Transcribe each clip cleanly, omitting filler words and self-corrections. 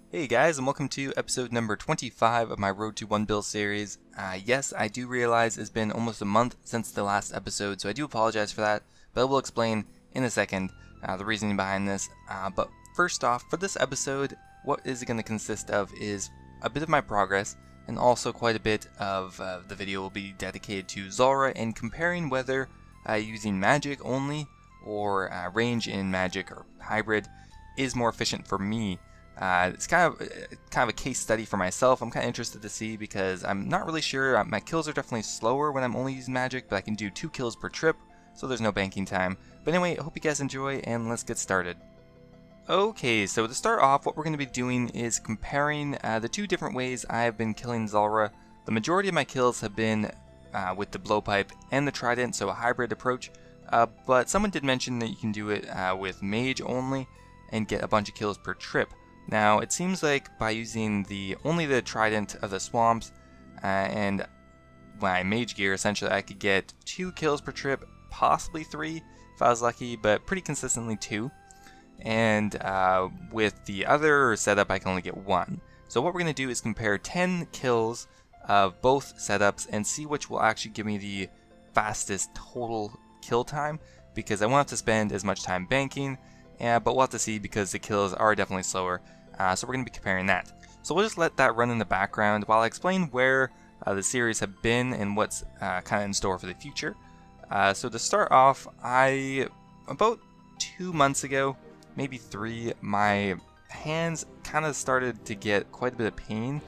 Hey guys, and welcome to episode number 25 of my Road to 1 Bill series. Yes, I do realize it's been almost a month since the last episode, so I do apologize for that, but I will explain in a second the reasoning behind this. But first off, for this episode, what is it going to consist of is a bit of my progress, and also quite a bit of the video will be dedicated to Zulrah and comparing whether using magic only or range in magic or hybrid is more efficient for me. It's kind of a case study for myself. I'm kind of interested to see because I'm not really sure. My kills are definitely slower when I'm only using magic, but I can do 2 kills per trip, so there's no banking time. But anyway, I hope you guys enjoy, and let's get started. Okay, so to start off, what we're going to be doing is comparing the 2 different ways I have been killing Zulrah. The majority of my kills have been with the blowpipe and the trident, so a hybrid approach. But someone did mention that you can do it with mage only and get a bunch of kills per trip. Now, it seems like by using only the trident of the swamps and my mage gear, essentially, I could get 2 kills per trip, possibly 3 if I was lucky, but pretty consistently 2. And with the other setup, I can only get 1. So what we're going to do is compare 10 kills of both setups and see which will actually give me the fastest total kill time, because I won't have to spend as much time banking, but we'll have to see because the kills are definitely slower. So we're going to be comparing that. So we'll just let that run in the background while I explain where the series have been and what's kind of in store for the future. So to start off, about 2 months ago, maybe 3, my hands kind of started to get quite a bit of pain.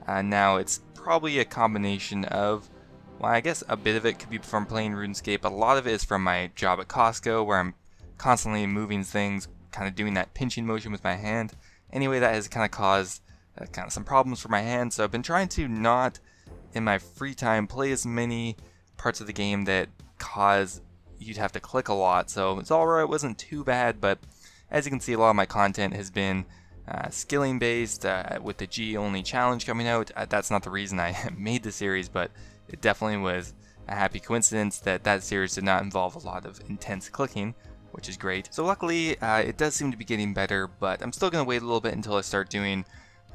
Now it's probably a combination of, well, I guess a bit of it could be from playing RuneScape, but a lot of it is from my job at Costco, where I'm constantly moving things, kind of doing that pinching motion with my hand. Anyway, that has kind of caused some problems for my hand, so I've been trying to not, in my free time, play as many parts of the game that cause you'd have to click a lot. So Zulrah, it wasn't too bad, but as you can see, a lot of my content has been skilling based, with the G only challenge coming out. That's not the reason I made the series, but it definitely was a happy coincidence that series did not involve a lot of intense clicking, which is great. So luckily, it does seem to be getting better, but I'm still going to wait a little bit until I start doing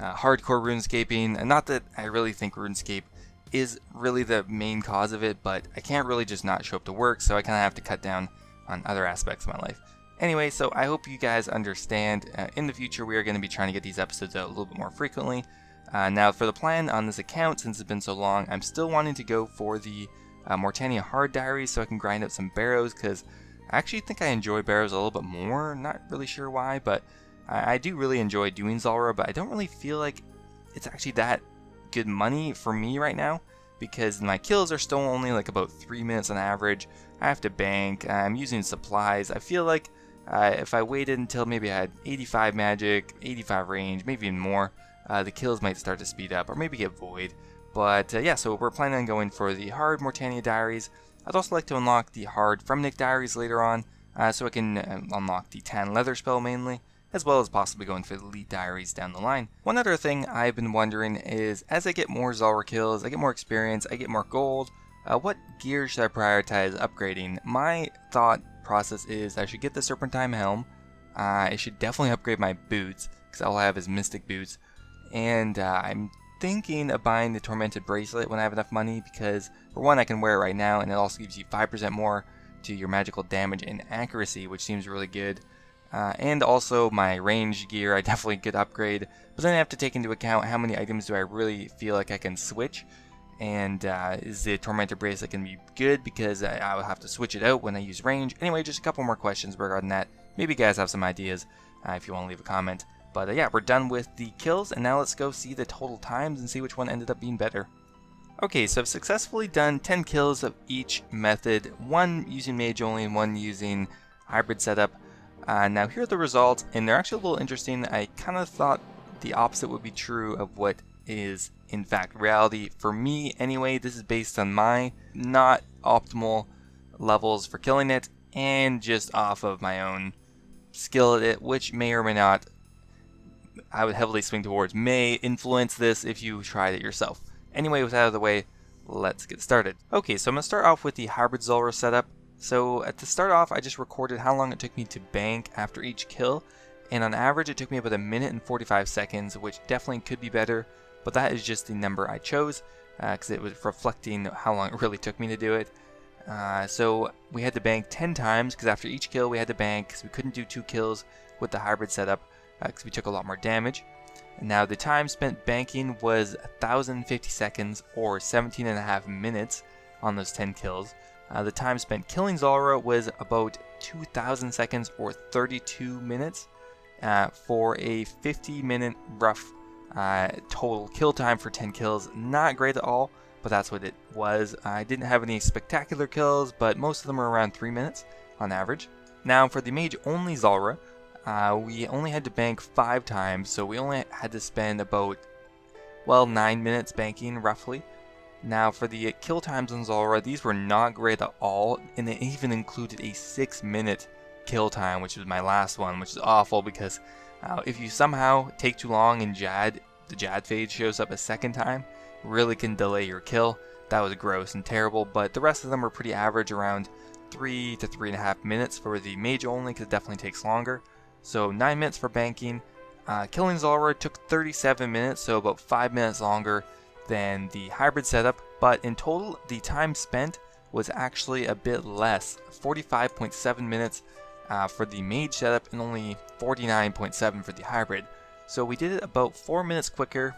hardcore RuneScaping. And not that I really think RuneScape is really the main cause of it, but I can't really just not show up to work, so I kind of have to cut down on other aspects of my life. Anyway, so I hope you guys understand. In the future, we are going to be trying to get these episodes out a little bit more frequently. Now, for the plan on this account, since it's been so long, I'm still wanting to go for the Mortanyia hard diaries so I can grind out some barrows, because I actually think I enjoy barrows a little bit more. Not really sure why, but I do really enjoy doing Zulrah, but I don't really feel like it's actually that good money for me right now, because my kills are still only like about 3 minutes on average. I have to bank, I'm using supplies. I feel like if I waited until maybe I had 85 magic, 85 range, maybe even more, the kills might start to speed up or maybe get void. But yeah, so we're planning on going for the hard Mortanyia diaries. I'd also like to unlock the hard Nick diaries later on, so I can unlock the tan leather spell mainly, as well as possibly going for the elite diaries down the line. One other thing I've been wondering is, as I get more Zulrah kills, I get more experience, I get more gold, what gear should I prioritize upgrading? My thought process is I should get the Serpentine helm, I should definitely upgrade my boots, because all I have is mystic boots, and I'm thinking of buying the Tormented Bracelet when I have enough money, because for one, I can wear it right now, and it also gives you 5% more to your magical damage and accuracy, which seems really good. And also my range gear, I definitely could upgrade, but then I have to take into account how many items do I really feel like I can switch, and is the Tormented Bracelet going to be good, because I will have to switch it out when I use range. Anyway, just a couple more questions regarding that. Maybe you guys have some ideas if you want to leave a comment. But yeah, we're done with the kills, and now let's go see the total times and see which one ended up being better. Okay, so I've successfully done 10 kills of each method, 1 using mage only and 1 using hybrid setup. Now here are the results, and they're actually a little interesting. I kind of thought the opposite would be true of what is in fact reality. For me anyway, this is based on my not optimal levels for killing it, and just off of my own skill at it, which may or may not, I would heavily swing towards, may influence this if you tried it yourself. Anyway, with that out of the way, let's get started. Okay, so I'm going to start off with the hybrid Zulrah setup. So to start off, I just recorded how long it took me to bank after each kill, and on average it took me about 1 minute and 45 seconds, which definitely could be better, but that is just the number I chose because it was reflecting how long it really took me to do it. So we had to bank 10 times because after each kill we had to bank because we couldn't do 2 kills with the hybrid setup because we took a lot more damage. Now the time spent banking was 1,050 seconds or 17.5 minutes on those 10 kills. The time spent killing Zulrah was about 2,000 seconds or 32 minutes for a 50-minute rough total kill time for 10 kills. Not great at all, but that's what it was. I didn't have any spectacular kills, but most of them were around 3 minutes on average. Now for the Mage only Zulrah, we only had to bank 5 times, so we only had to spend about, well, 9 minutes banking roughly. Now for the kill times on Zulrah, these were not great at all, and it even included a 6-minute kill time, which was my last one, which is awful because if you somehow take too long and the Jad phase shows up a second time, really can delay your kill. That was gross and terrible, but the rest of them were pretty average, around 3 to 3.5 minutes for the Mage only, because it definitely takes longer. So 9 minutes for banking. Killing Zulrah took 37 minutes, so about 5 minutes longer than the hybrid setup, but in total the time spent was actually a bit less, 45.7 minutes for the Mage setup and only 49.7 for the hybrid. So we did it about 4 minutes quicker.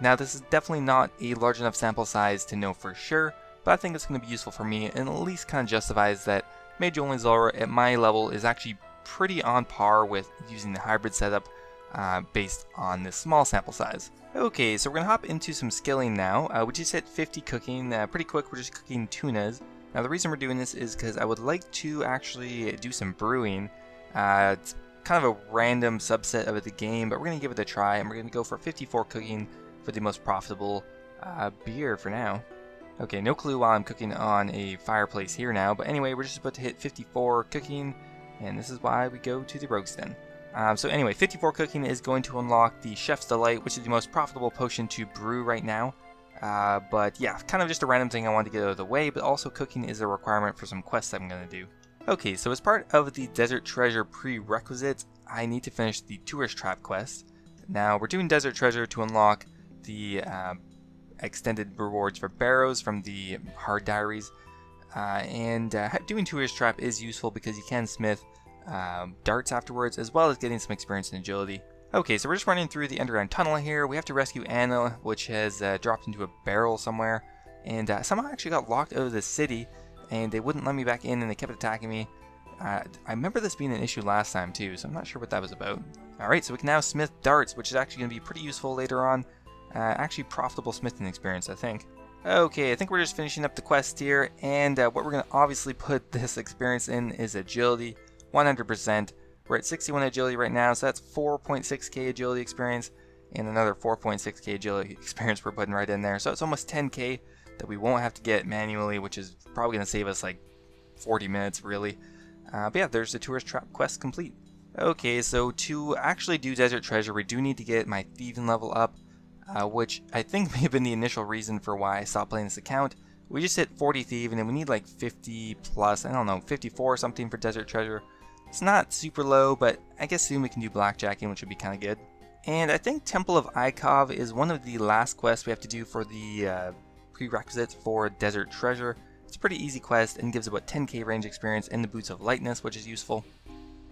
Now this is definitely not a large enough sample size to know for sure, but I think it's going to be useful for me and at least kind of justifies that Mage only Zulrah at my level is actually pretty on par with using the hybrid setup based on this small sample size. Okay, so we're going to hop into some skilling now. We just hit 50 cooking, pretty quick. We're just cooking tunas. Now the reason we're doing this is because I would like to actually do some brewing. It's kind of a random subset of the game, but we're going to give it a try, and we're going to go for 54 cooking for the most profitable beer for now. Okay, no clue why I'm cooking on a fireplace here now, but anyway, we're just about to hit 54 cooking, and this is why we go to the Rogue's Den. So anyway, 54 cooking is going to unlock the Chef's Delight, which is the most profitable potion to brew right now. But yeah, kind of just a random thing I wanted to get out of the way, but also cooking is a requirement for some quests I'm going to do. Okay, so as part of the Desert Treasure prerequisites, I need to finish the Tourist Trap quest. Now, we're doing Desert Treasure to unlock the extended rewards for barrows from the hard diaries. Doing Tourist Trap is useful because you can smith darts afterwards, as well as getting some experience in agility. Okay, so we're just running through the underground tunnel here. We have to rescue Anna, which has dropped into a barrel somewhere, and somehow actually got locked out of the city, and they wouldn't let me back in, and they kept attacking me. I remember this being an issue last time too, so I'm not sure what that was about. Alright, so we can now smith darts, which is actually going to be pretty useful later on. Actually profitable smithing experience, I think. Okay, I think we're just finishing up the quest here, and what we're going to obviously put this experience in is agility, 100%. We're at 61 agility right now, so that's 4.6k agility experience, and another 4.6k agility experience we're putting right in there. So it's almost 10k that we won't have to get manually, which is probably going to save us like 40 minutes, really. But yeah, there's the Tourist Trap quest complete. Okay, so to actually do Desert Treasure, we do need to get my thieving level up, which I think may have been the initial reason for why I stopped playing this account. We just hit 40 thieving, and we need like 50 plus, I don't know, 54 or something for Desert Treasure. It's not super low, but I guess soon we can do blackjacking, which would be kind of good. And I think Temple of Ikov is one of the last quests we have to do for the prerequisites for Desert Treasure. It's a pretty easy quest and gives about 10k range experience and the Boots of Lightness, which is useful.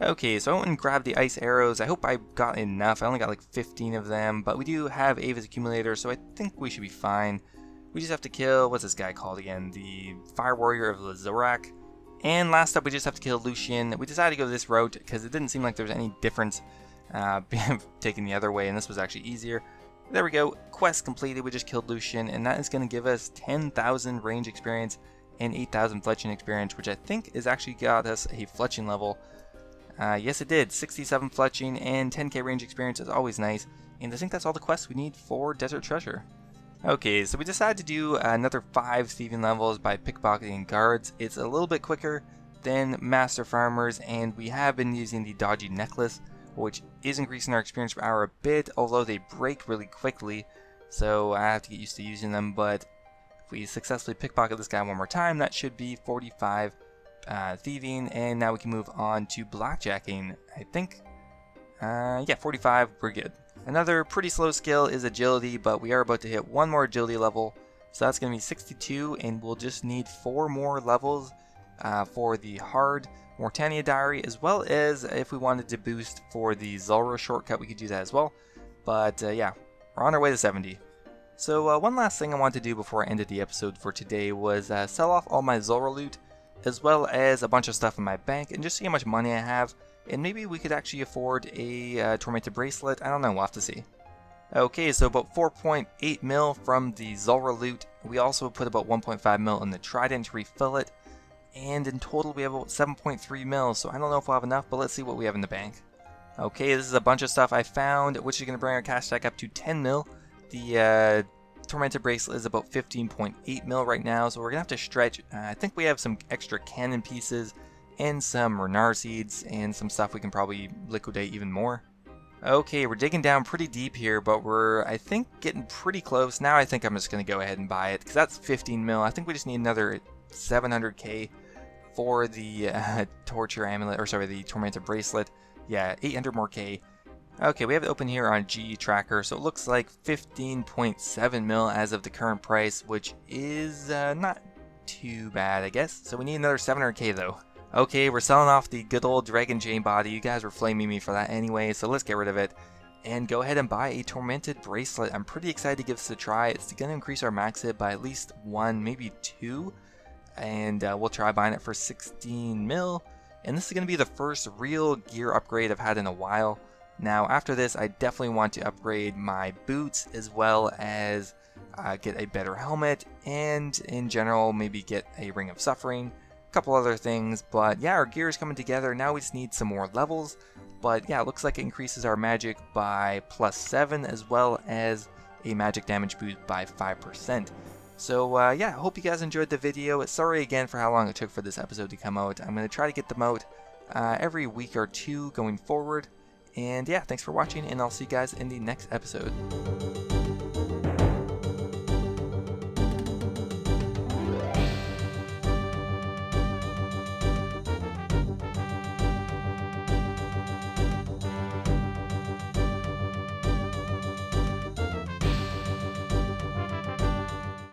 Okay, so I went and grabbed the ice arrows. I hope I got enough. I only got like 15 of them, but we do have Ava's accumulator, so I think we should be fine. We just have to kill, what's this guy called again? The Fire Warrior of Lazorak. And last up, we just have to kill Lucian. We decided to go this route because it didn't seem like there was any difference taking the other way, and this was actually easier. There we go, quest completed. We just killed Lucian, and that is going to give us 10,000 range experience and 8,000 fletching experience, which I think is actually got us a fletching level. Yes, it did. 67 fletching and 10k range experience is always nice, and I think that's all the quests we need for Desert Treasure. Okay, so we decided to do another 5 thieving levels by pickpocketing guards. It's a little bit quicker than Master Farmers, and we have been using the Dodgy Necklace, which is increasing our experience per hour a bit, although they break really quickly, so I have to get used to using them. But if we successfully pickpocket this guy one more time, that should be 45 thieving, and now we can move on to blackjacking. I think Yeah, 45, we're good. Another pretty slow skill is agility, but we are about to hit one more agility level. So that's going to be 62, and we'll just need 4 more levels for the hard Mortanyia diary, as well as if we wanted to boost for the Zulrah shortcut, we could do that as well. But yeah, we're on our way to 70. So one last thing I wanted to do before I ended the episode for today was sell off all my Zulrah loot, as well as a bunch of stuff in my bank, and just see how much money I have. And maybe we could actually afford a tormented bracelet. I don't know, we'll have to see. Okay, so about 4.8 mil from the Zulrah loot. We also put about 1.5 mil in the trident to refill it. And in total we have about 7.3 mil, so I don't know if we'll have enough, but let's see what we have in the bank. Okay, this is a bunch of stuff I found, which is going to bring our cash stack up to 10 mil. The tormented bracelet is about 15.8 mil right now, so we're going to have to stretch. I think we have some extra cannon pieces and some Renar seeds and some stuff we can probably liquidate even more. Okay, we're digging down pretty deep here, but we're, I think, getting pretty close. Now I think I'm just going to go ahead and buy it, because that's 15 mil. I think we just need another 700k for the torture amulet, or sorry, the tormented bracelet. Yeah, 800 more k. Okay, we have it open here on GE Tracker, so it looks like 15.7 mil as of the current price, which is not too bad, I guess. So we need another 700k though. Okay, we're selling off the good old Dragon Chain body. You guys were flaming me for that anyway, so let's get rid of it and go ahead and buy a tormented bracelet. I'm pretty excited to give this a try. It's going to increase our max hit by at least 1, maybe 2, and we'll try buying it for 16 mil. And this is going to be the first real gear upgrade I've had in a while. Now after this, I definitely want to upgrade my boots, as well as get a better helmet, and in general maybe get a Ring of Suffering. Couple other things, but yeah, our gear is coming together. Now we just need some more levels, but yeah, it looks like it increases our magic by +7, as well as a magic damage boost by 5%. So yeah, I hope you guys enjoyed the video. Sorry again for how long it took for this episode to come out. I'm going to try to get them out every week or two going forward. And yeah, thanks for watching, and I'll see you guys in the next episode.